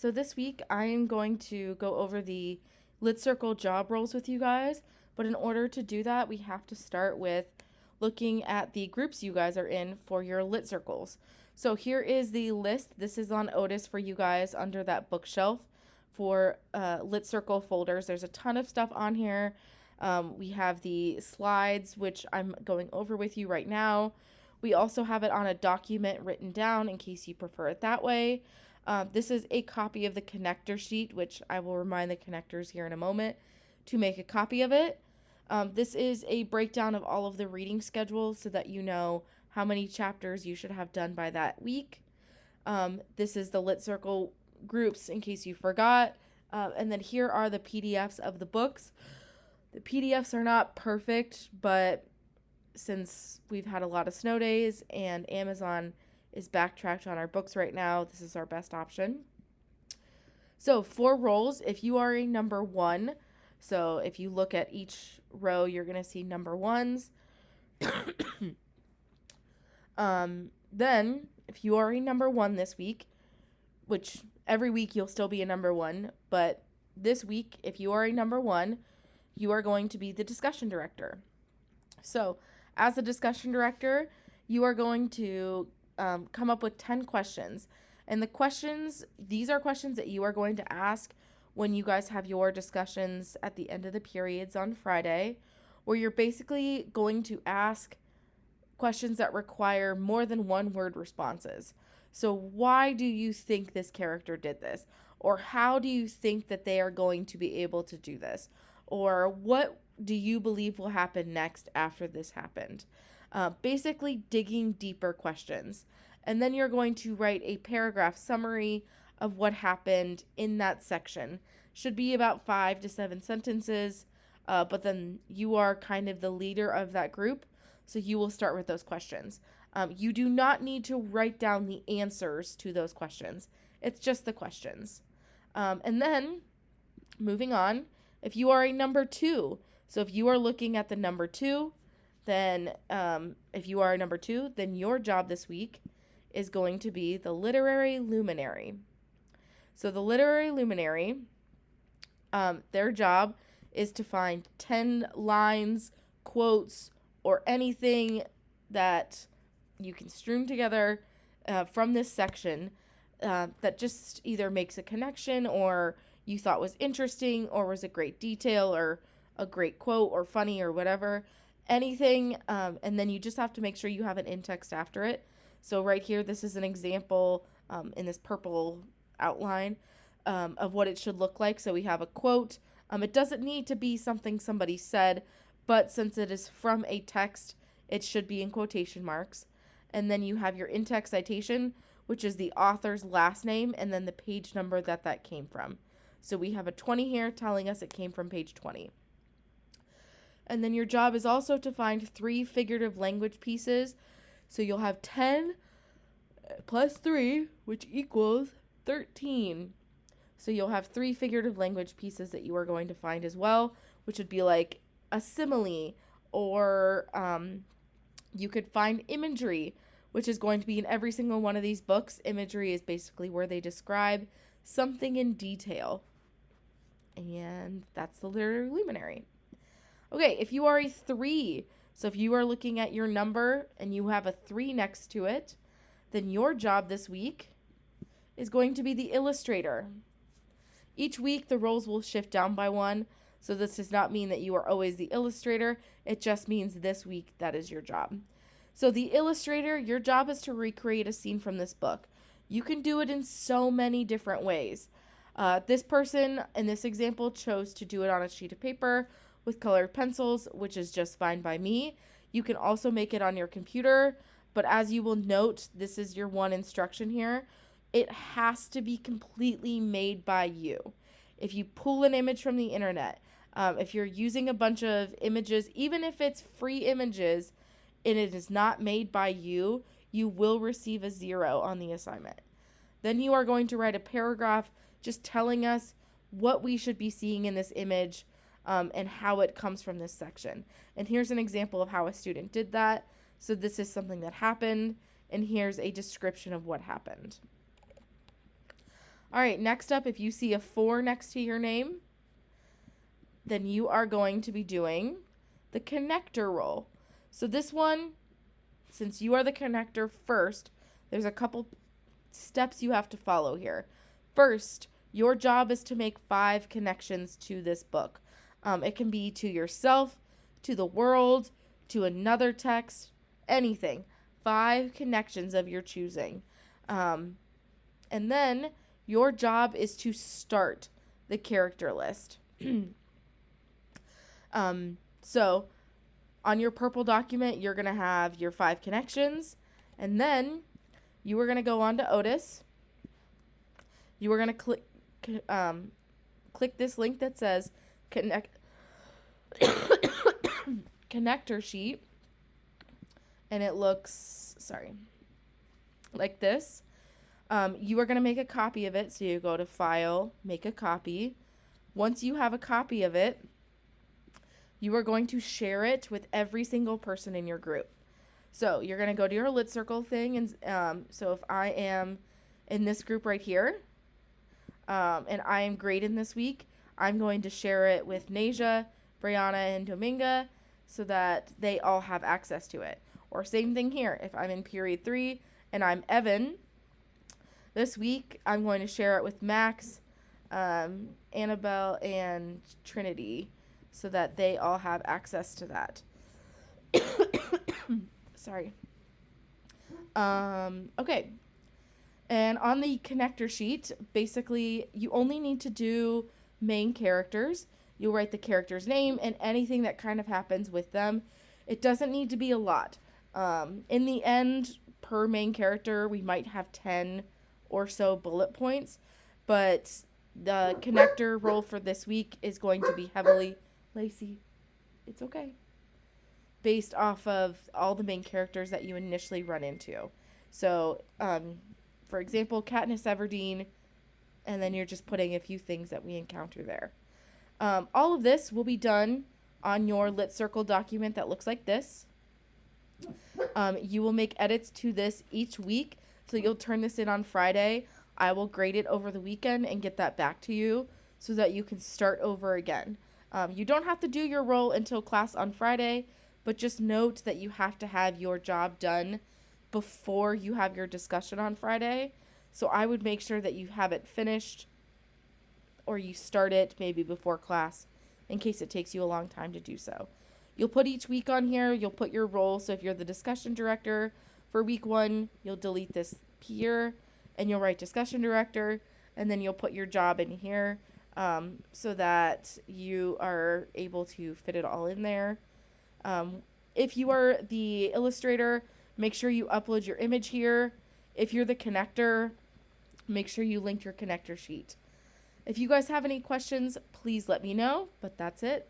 So this week I am going to go over the Lit Circle job roles with you guys, but in order to do that, we have to start with looking at the groups you guys are in for your Lit Circles. So here is the list. This is on Otis for you guys under that bookshelf for Lit Circle folders. There's a ton of stuff on here. We have the slides, which I'm going over with you right now. We also have it on a document written down in case you prefer it that way. This is a copy of the connector sheet, which I will remind the connectors here in a moment to make a copy of it. This is a breakdown of all of the reading schedules so that you know how many chapters you should have done by that week. This is the Lit Circle groups in case you forgot. And then here are the PDFs of the books. The PDFs are not perfect, but since we've had a lot of snow days and Amazon is backtracked on our books right now, this is our best option. So 4 roles, if you are a number 1, so if you look at each row, you're going to see number 1s. Then, if you are a number 1 this week, which every week you'll still be a number 1, but this week, if you are a number 1, you are going to be the discussion director. So, as a discussion director, you are going to come up with 10 questions. And these are questions that you are going to ask when you guys have your discussions at the end of the periods on Friday, where you're basically going to ask questions that require more than one word responses. So why do you think this character did this? Or how do you think that they are going to be able to do this? Or what do you believe will happen next after this happened? Basically digging deeper questions. And then you're going to write a paragraph summary of what happened in that section. Should be about 5 to 7 sentences, but then you are kind of the leader of that group, so you will start with those questions. You do not need to write down the answers to those questions. It's just the questions. And then, moving on, if you are a number 2, so if you are looking at the number 2, then if you are a number 2, then your job this week is going to be the literary luminary. So the literary luminary, their job is to find 10 lines, quotes, or anything that you can string together from this section that just either makes a connection or you thought was interesting or was a great detail or a great quote or funny or whatever. Anything, and then you just have to make sure you have an in-text after it. So right here, this is an example in this purple outline of what it should look like. So we have a quote. It doesn't need to be something somebody said, but since it is from a text, it should be in quotation marks. And then you have your in-text citation, which is the author's last name and then the page number that came from. So we have a 20 here telling us it came from page 20. And then your job is also to find 3 figurative language pieces. So you'll have 10 plus 3, which equals 13. So you'll have 3 figurative language pieces that you are going to find as well, which would be like a simile, or you could find imagery, which is going to be in every single one of these books. Imagery is basically where they describe something in detail. And that's the literary luminary. Okay, if you are a 3, so if you are looking at your number and you have a 3 next to it, then your job this week is going to be the illustrator. Each week, the roles will shift down by 1, so this does not mean that you are always the illustrator. It just means this week that is your job. So the illustrator, your job is to recreate a scene from this book. You can do it in so many different ways. This person, in this example, chose to do it on a sheet of paper with colored pencils, which is just fine by me. You can also make it on your computer, but as you will note, this is your one instruction here. It has to be completely made by you. If you pull an image from the internet, if you're using a bunch of images, even if it's free images and it is not made by you, you will receive a 0 on the assignment. Then you are going to write a paragraph just telling us what we should be seeing in this image and how it comes from this section. And here's an example of how a student did that. So this is something that happened, and here's a description of what happened. All right, next up, if you see a 4 next to your name, then you are going to be doing the connector role. So this one, since you are the connector first, there's a couple steps you have to follow here. First, your job is to make 5 connections to this book. It can be to yourself, to the world, to another text, anything. 5 connections of your choosing. And then your job is to start the character list. So on your purple document, you're going to have your 5 connections, and then you are going to go on to Otis. You are going to click this link that says connector sheet, and it looks, like this. You are going to make a copy of it, so you go to File, Make a Copy. Once you have a copy of it, you are going to share it with every single person in your group. So you're going to go to your Lit Circle thing, and so if I am in this group right here, and I am graded this week, I'm going to share it with Nasia, Brianna, and Dominga so that they all have access to it. Or same thing here. If I'm in period 3 and I'm Evan, this week I'm going to share it with Max, Annabelle, and Trinity so that they all have access to that. Sorry. Okay. And on the connector sheet, basically, you only need to do main characters. You'll write the character's name and anything that kind of happens with them. It doesn't need to be a lot. In the end, per main character, we might have 10 or so bullet points, but the connector role for this week is going to be heavily, Lacey, it's okay, based off of all the main characters that you initially run into. So, for example, Katniss Everdeen, and then you're just putting a few things that we encounter there. All of this will be done on your Lit Circle document that looks like this. You will make edits to this each week, so you'll turn this in on Friday. I will grade it over the weekend and get that back to you so that you can start over again. You don't have to do your role until class on Friday, but just note that you have to have your job done before you have your discussion on Friday. So I would make sure that you have it finished or you start it maybe before class in case it takes you a long time to do so. You'll put each week on here. You'll put your role. So if you're the discussion director for week 1, you'll delete this here and you'll write discussion director, and then you'll put your job in here so that you are able to fit it all in there. If you are the illustrator, make sure you upload your image here. If you're the connector, make sure you link your connector sheet. If you guys have any questions, please let me know, but that's it.